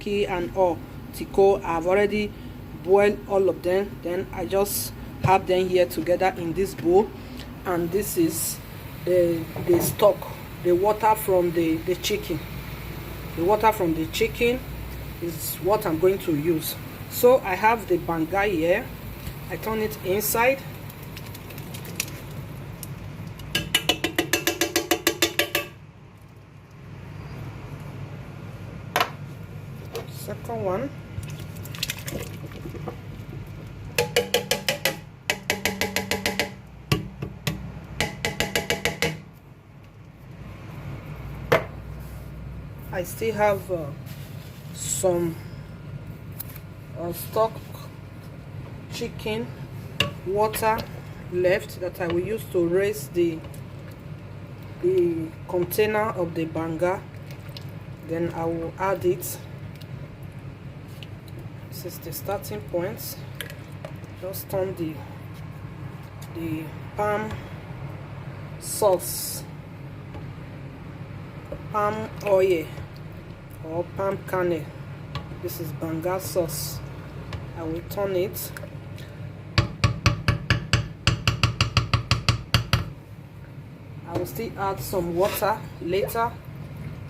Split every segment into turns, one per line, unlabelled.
turkey and all tiko. I've already boiled all of them. Then I just have them here together in this bowl, and this is the stock, the water from the chicken. The water from the chicken is what I'm going to use. So I have the banga here. I turn it inside. Second one. I still have some stock chicken water left that I will use to raise the container of the banga. Then I will add it. This is the starting point. Just turn the palm sauce, palm oil or palm kernel. This is banga sauce. I will turn it. I will still add some water later,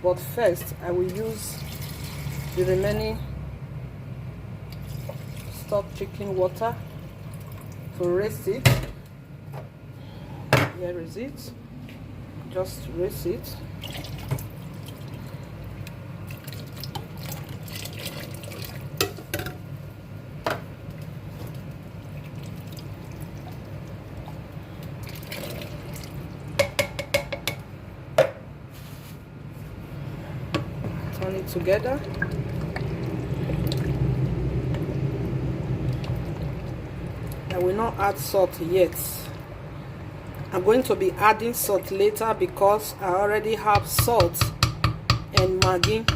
but first I will use the remaining stock chicken water to raise it. Here is it. Just raise it. Turn it together. I will not add salt yet. I'm going to be adding salt later because I already have salt and Maggi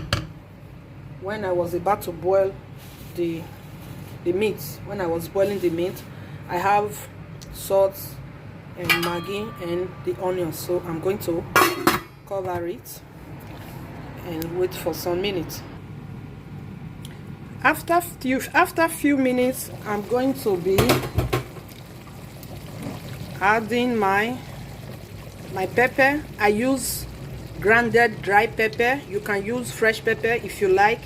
when I was about to boil the meat. When I was boiling the meat, I have salt and Maggi and the onions. So I'm going to cover it and wait for some minutes. After few minutes, I'm going to be adding my pepper. I use grounded dry pepper. You can use fresh pepper if you like.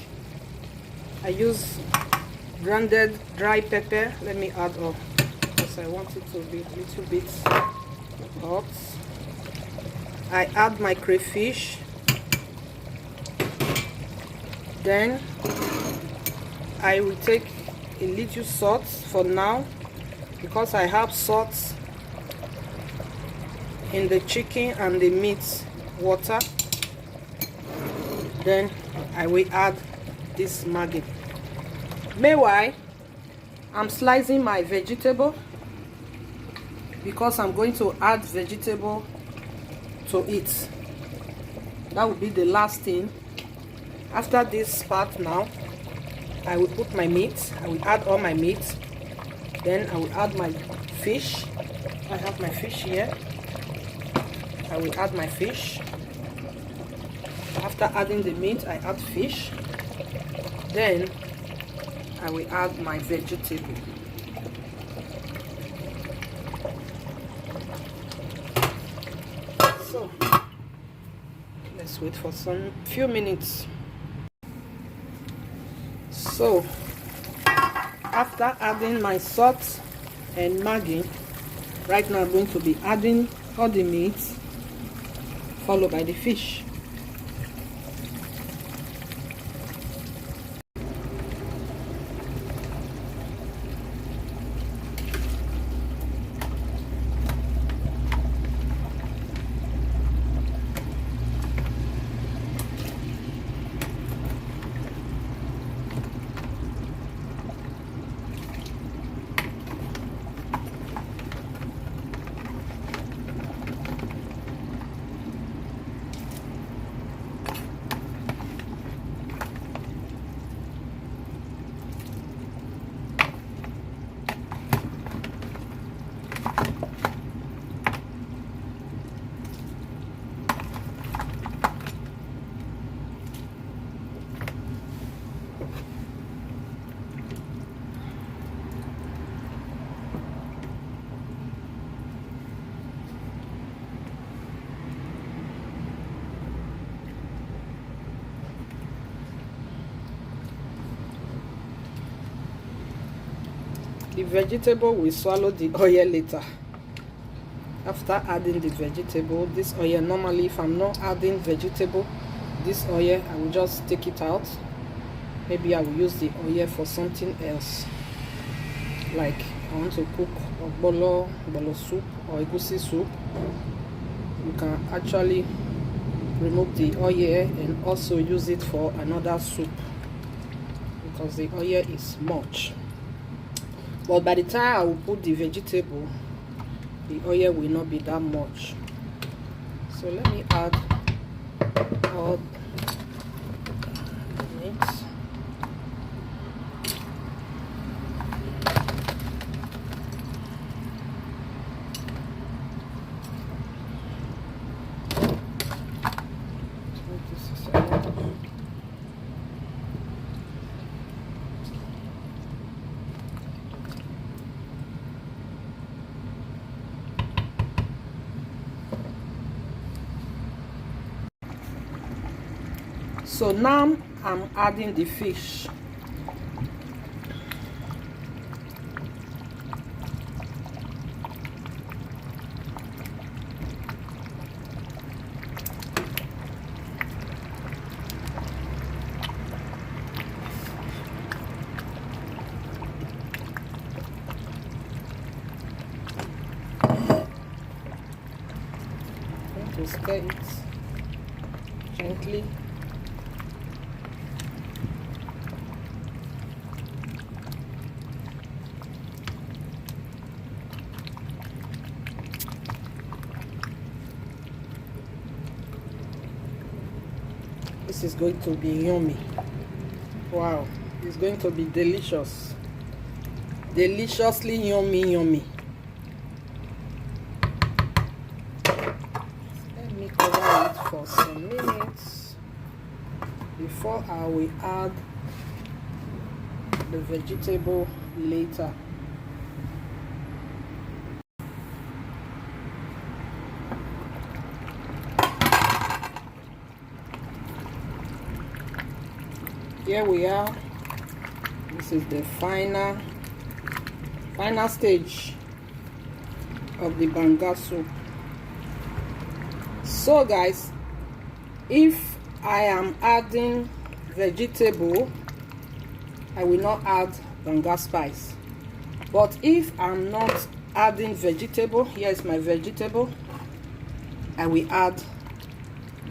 I use grounded dry pepper. Let me add up because I want it to be a little bit hot. I add my crayfish. Then I will take a little salt for now because I have salt in the chicken and the meat water. Then I will add this Maggi. Meanwhile, I'm slicing my vegetable because I'm going to add vegetable to it. That will be the last thing. After this part now, I will put my meat. I will add all my meat. Then I will add my fish. I have my fish here. I will add my fish. After adding the meat, I add fish. Then I will add my vegetable. So let's wait for some few minutes. So after adding my salt and Maggi, right now I'm going to be adding all the meat followed by the fish. The vegetable will swallow the oil later. After adding the vegetable, this oil, normally if I'm not adding vegetable, this oil, I will just take it out. Maybe I will use the oil for something else, like I want to cook bolo soup or egusi soup. You can actually remove the oil and also use it for another soup, because the oil is much. But by the time I will put the vegetable, the oil will not be that much. So let me add all the meat. So now I'm adding the fish. I'm going to stir it gently. This is going to be yummy. Wow, it's going to be delicious. Deliciously yummy. Let me cover it for some minutes before I will add the vegetable later. Here we are. This is the final stage of the banga soup. So guys, if I am adding vegetable, I will not add banga spice. But if I'm not adding vegetable, here is my vegetable, I will add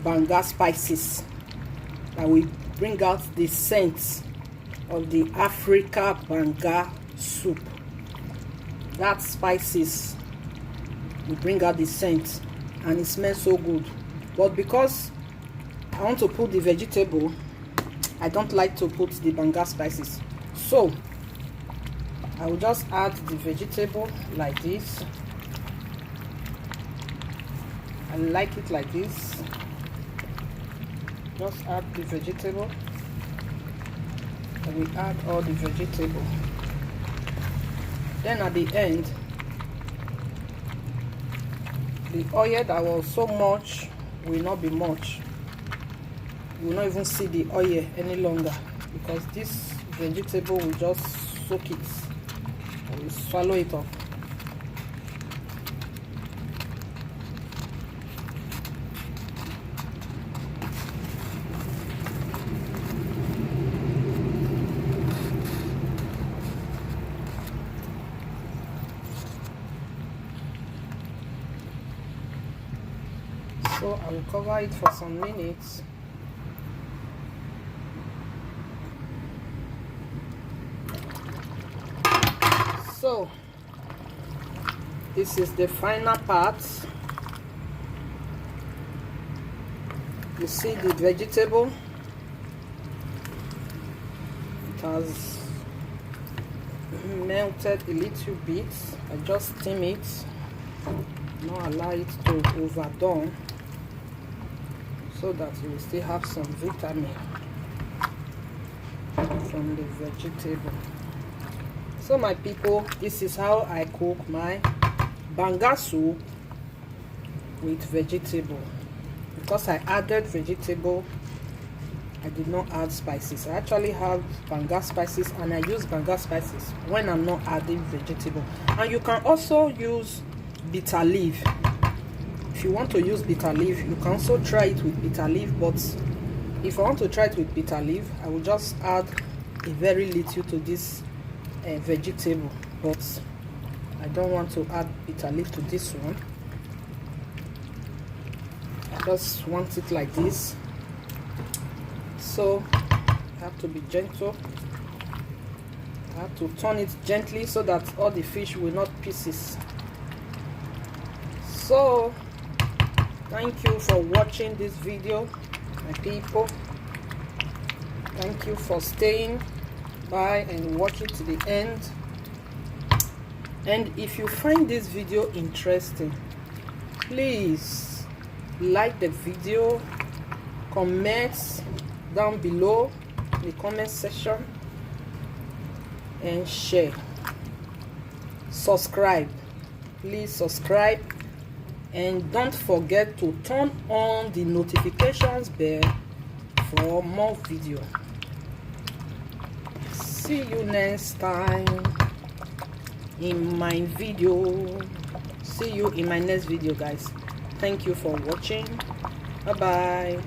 banga spices. I will bring out the scent of the Africa banga soup. That spices will bring out the scent and it smells so good. But because I want to put the vegetable, I don't like to put the banga spices. So I will just add the vegetable like this. I like it like this. Just add the vegetable. And we add all the vegetable. Then at the end, the oil that was so much will not be much. You will not even see the oil any longer, because this vegetable will just soak it. It will swallow it up. So I will cover it for some minutes. So this is the final part. You see the vegetable, it has melted a little bit. I just steam it, not allow it to overdone, so that you will still have some vitamin from the vegetable. So my people, this is how I cook my banga soup with vegetable. Because I added vegetable, I did not add spices. I actually have Banga spices, and I use Banga spices when I'm not adding vegetable. And you can also use bitter leaf. If you want to use bitter leaf, you can also try it with bitter leaf. But if I want to try it with bitter leaf, I will just add a very little to this vegetable. But I don't want to add bitter leaf to this one. I just want it like this. So I have to be gentle. I have to turn it gently so that all the fish will not pieces. So thank you for watching this video, my people. Thank you for staying by and watch it to the end. And if you find this video interesting, please like the video, comment down below in the comment section, and share. Subscribe, please subscribe, and don't forget to turn on the notifications bell for more video. See you next time in my video. See you in my next video, guys. Thank you for watching. Bye bye.